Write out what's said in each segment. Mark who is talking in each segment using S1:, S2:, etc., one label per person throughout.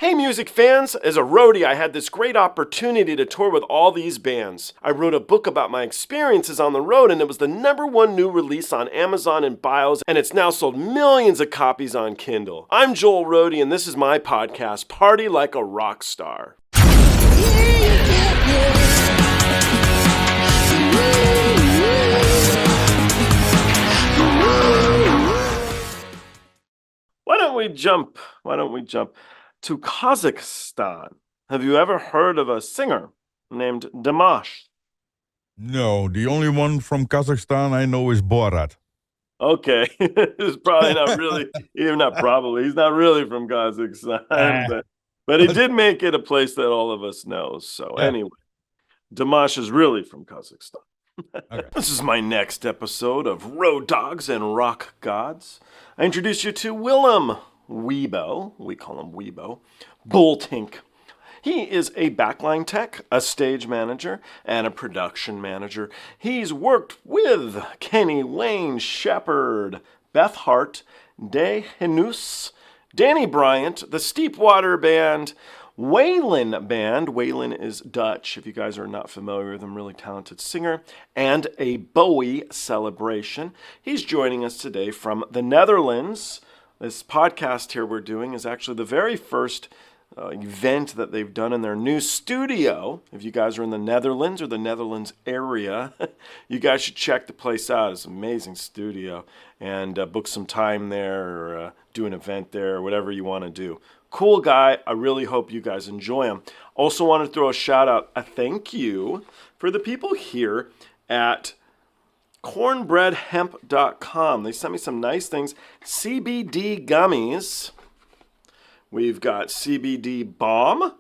S1: Hey music fans, as a roadie I had this great opportunity to tour with all these bands. I wrote a book about my experiences on the road and it was the #1 new release on Amazon and Bios and it's now sold millions of copies on Kindle. I'm Joel Roadie and this is my podcast, Party Like a Rock Star. Why don't we jump to Kazakhstan? Have you ever heard of a singer named Dimash?
S2: No, the only one from Kazakhstan I know is Borat.
S1: Okay, he's probably not really, even not probably, he's not really from Kazakhstan, but he did make it a place that all of us know. So anyway, Dimash is really from Kazakhstan. Okay. This is my next episode of Road Dogs and Rock Gods. I introduce you to Willem, Wibo, we call him Wibo, Booltink. He is a backline tech, a stage manager, and a production manager. He's worked with Kenny, Wayne, Shepherd, Beth Hart, Heinoos, Danny Bryant, the Steepwater Band, Waylon Band. Waylon is Dutch, if you guys are not familiar with him, really talented singer, and A Bowie Celebration. He's joining us today from the Netherlands. This podcast here we're doing is actually the very first event that they've done in their new studio. If you guys are in the Netherlands or the Netherlands area, you guys should check the place out. It's an amazing studio and book some time there or do an event there or whatever you want to do. Cool guy. I really hope you guys enjoy him. Also want to throw a shout out, a thank you for the people here at cornbreadhemp.com. They sent me some nice things. CBD gummies. We've got CBD balm.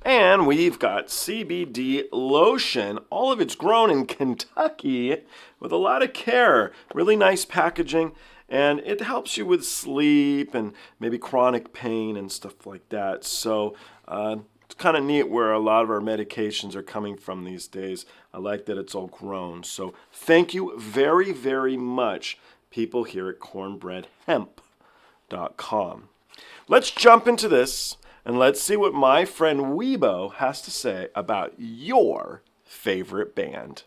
S1: And we've got CBD lotion. All of it's grown in Kentucky with a lot of care. Really nice packaging. And it helps you with sleep and maybe chronic pain and stuff like that. So it's kind of neat where a lot of our medications are coming from these days. I like that it's all grown. So thank you very, very much, people here at cornbreadhemp.com. Let's jump into this and let's see what my friend Wibo has to say about your favorite band.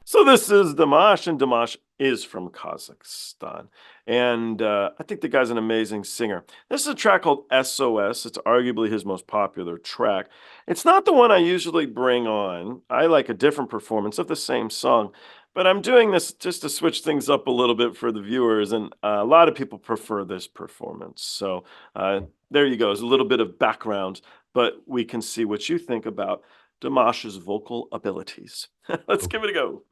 S1: So this is Dimash, and Dimash is from Kazakhstan. And I think the guy's an amazing singer. This is a track called SOS. It's arguably his most popular track. It's not the one I usually bring on. I like a different performance of the same song. But I'm doing this just to switch things up a little bit for the viewers. And a lot of people prefer this performance. So there you go. It's a little bit of background. But we can see what you think about Dimash's vocal abilities. Let's give it a go.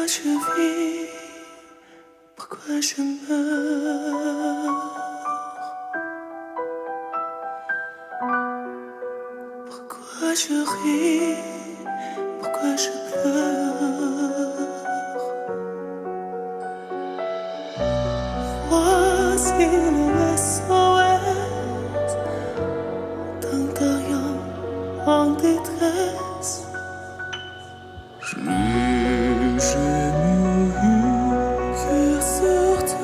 S3: Je vis, pourquoi je meurs? Pourquoi je ris, pourquoi je pleure? Voici le SOS d'un terrien en détresse. J'ai mouru cœur sur terre.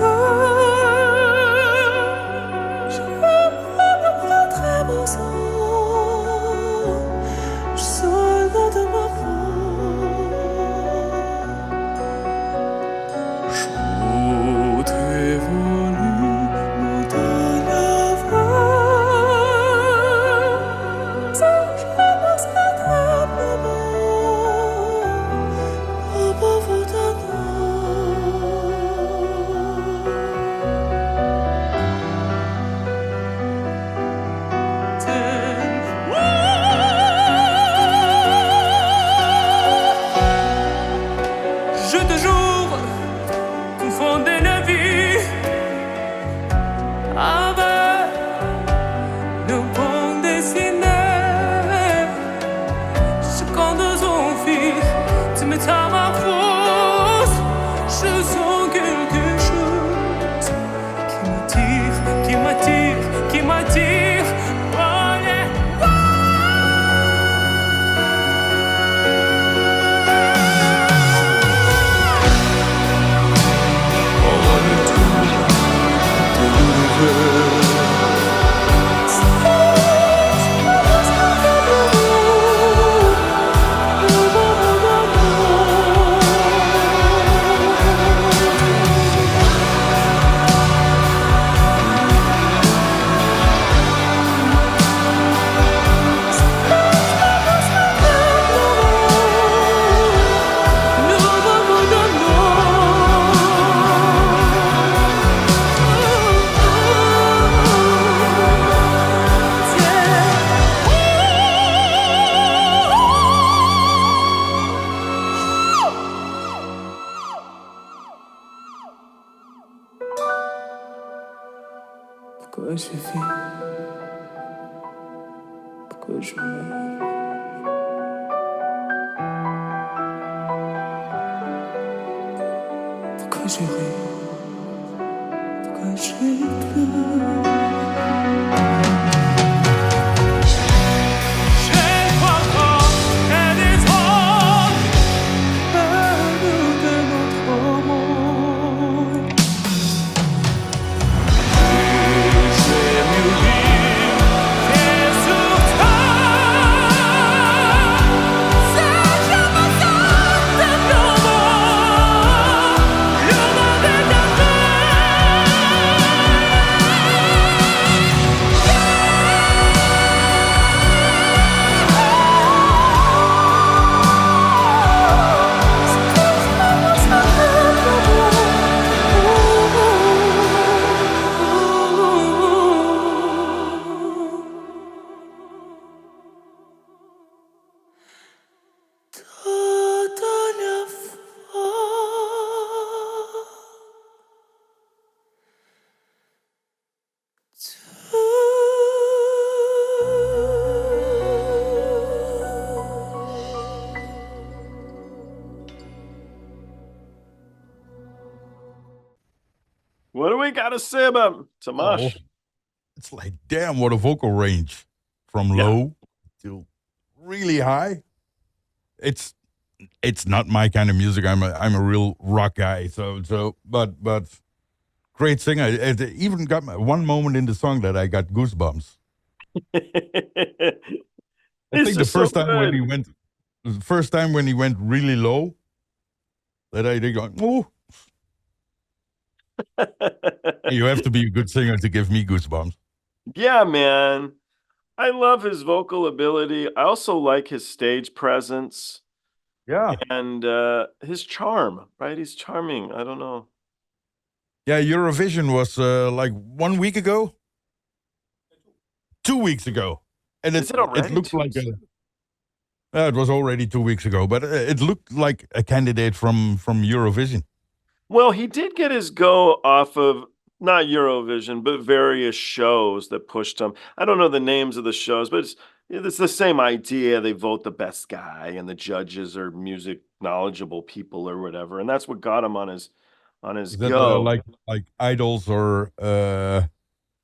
S3: Je me très beau sang. Je soldat de ma peau. Je t'ai voulu montagne à voir. Sans jamais aurait suffi pour que je meure. Pour que je rie, pour que je pleure.
S1: What do we got to say about Dimash?
S2: It's like, damn, what a vocal range from low to really high. It's not my kind of music. I'm a real rock guy. But great singer. It even got one moment in the song that I got goosebumps. I think the first time when he went really low, that I did go, oh. You have to be a good singer to give me goosebumps.
S1: Yeah, man. I love his vocal ability. I also like his stage presence.
S2: Yeah.
S1: And his charm, right? He's charming. I don't know.
S2: Yeah, Eurovision was like 1 week ago? 2 weeks ago. And
S1: Is it already?
S2: It looked like it was already 2 weeks ago, but it looked like a candidate from Eurovision.
S1: Well, he did get his go off of not Eurovision, but various shows that pushed him. I don't know the names of the shows, but it's the same idea. They vote the best guy, and the judges are music knowledgeable people or whatever, and that's what got him on his
S2: Is that
S1: go.
S2: like Idols or The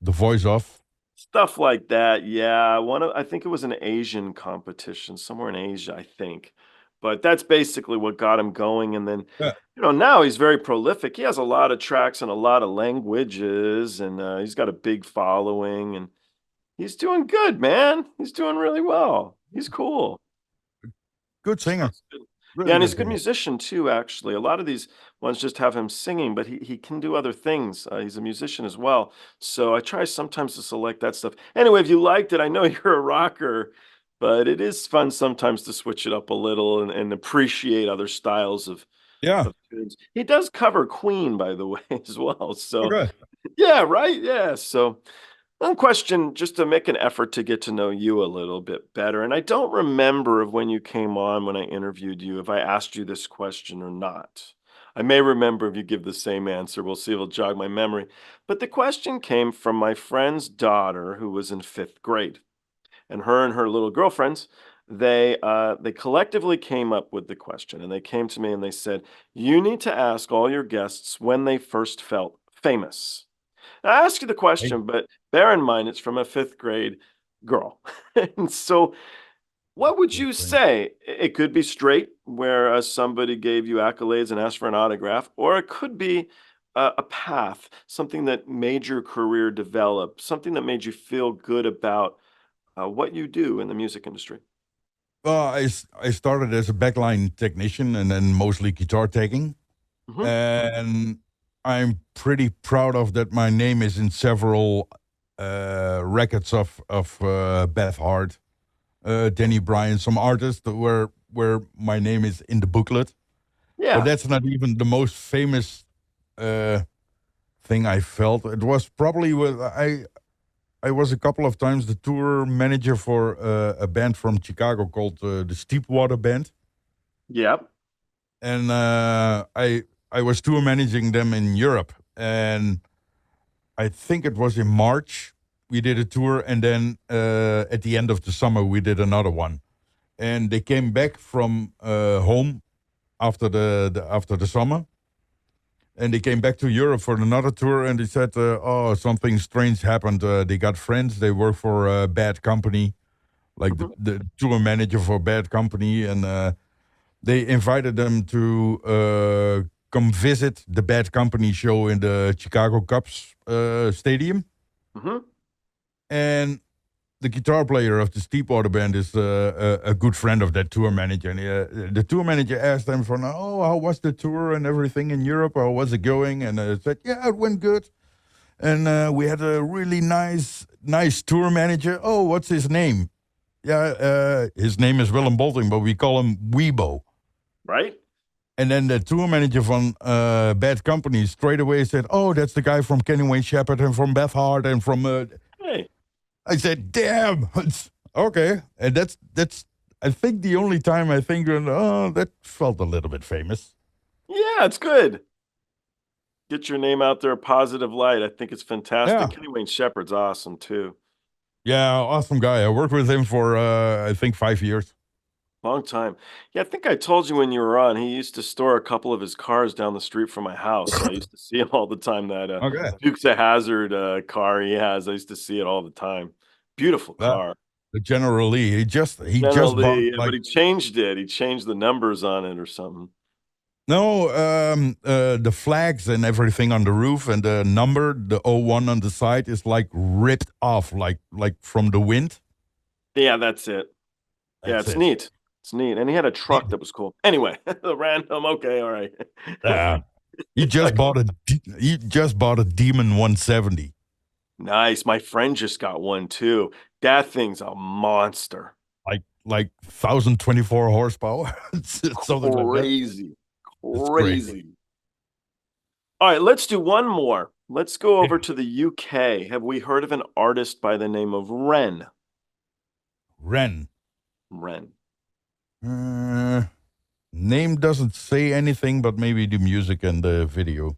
S2: Voice Off?
S1: Stuff like that, yeah. I think it was an Asian competition somewhere in Asia, I think. But that's basically what got him going. And then, now he's very prolific. He has a lot of tracks in a lot of languages, and he's got a big following, and he's doing good, man. He's doing really well. He's cool.
S2: Good singer.
S1: Really and he's a good musician too, actually. A lot of these ones just have him singing, but he can do other things. He's a musician as well. So I try sometimes to select that stuff. Anyway, if you liked it, I know you're a rocker, but it is fun sometimes to switch it up a little and appreciate other styles of tunes. He does cover Queen, by the way, as well. So yeah, right? Yeah. So one question, just to make an effort to get to know you a little bit better. And I don't remember of when you came on, when I interviewed you, if I asked you this question or not. I may remember if you give the same answer. We'll see if it'll jog my memory. But the question came from my friend's daughter who was in 5th grade. And her little girlfriends, they collectively came up with the question. And they came to me and they said, you need to ask all your guests when they first felt famous. Now, I ask you the question, but bear in mind it's from a 5th grade girl. And so what would you say? It could be straight, where somebody gave you accolades and asked for an autograph, or it could be a path, something that made your career develop, something that made you feel good about what you do in the music industry.
S2: Well, I started as a backline technician and then mostly guitar taking. Mm-hmm. And I'm pretty proud of that. My name is in several records of Beth Hart, Danny Bryant, some artists where my name is in the booklet. Yeah. But that's not even the most famous thing I felt. It was probably I was a couple of times the tour manager for a band from Chicago called the Steepwater Band.
S1: Yep.
S2: And I was tour managing them in Europe. And I think it was in March we did a tour, and then at the end of the summer we did another one. And they came back from home after the summer, and they came back to Europe for another tour. And they said, "Oh, something strange happened. They got friends. They work for a bad company, like the tour manager for a bad company, and they invited them to come visit the Bad Company show in the Chicago Cubs stadium." And the guitar player of the Steepwater Band is a good friend of that tour manager. And the tour manager asked them for, how was the tour and everything in Europe? How was it going? And they said, yeah, it went good. And we had a really nice tour manager. Oh, what's his name? Yeah, his name is Willem Booltink, but we call him Wibo.
S1: Right.
S2: And then the tour manager from Bad Company straight away said, oh, that's the guy from Kenny Wayne Shepherd and from Beth Hart and from...
S1: Hey.
S2: I said, damn, okay. And that's I think the only time I think, that felt a little bit famous.
S1: Yeah, it's good. Get your name out there, positive light. I think it's fantastic.
S2: Yeah.
S1: Kenny Wayne Shepherd's awesome, too.
S2: Yeah, awesome guy. I worked with him for, I think, 5 years.
S1: Long time. Yeah, I think I told you when you were on, he used to store a couple of his cars down the street from my house. So I used to see him all the time. That Dukes of Hazzard car he has, I used to see it all the time. Beautiful car.
S2: The General Lee. He just bought,
S1: but he changed it. He changed the numbers on it or something.
S2: No, the flags and everything on the roof and the number, the 01 on the side is like ripped off, like from the wind.
S1: Yeah, that's it. It's neat. It's neat. And he had a truck that was cool. Anyway, the random. Okay, all right.
S2: He just bought a Demon 170.
S1: Nice. My friend just got one too. That thing's a monster.
S2: Like 1,024 horsepower. It's something
S1: crazy. Crazy. All right, let's do one more. Let's go over to the UK. Have we heard of an artist by the name of Ren?
S2: Ren.
S1: Name
S2: doesn't say anything, but maybe the music and the video.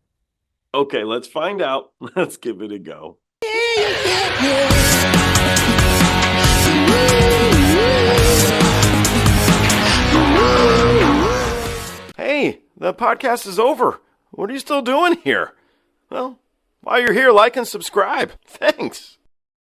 S1: Okay, let's find out. Let's give it a go. Hey, the podcast is over. What are you still doing here? Well, while you're here, like and subscribe. Thanks.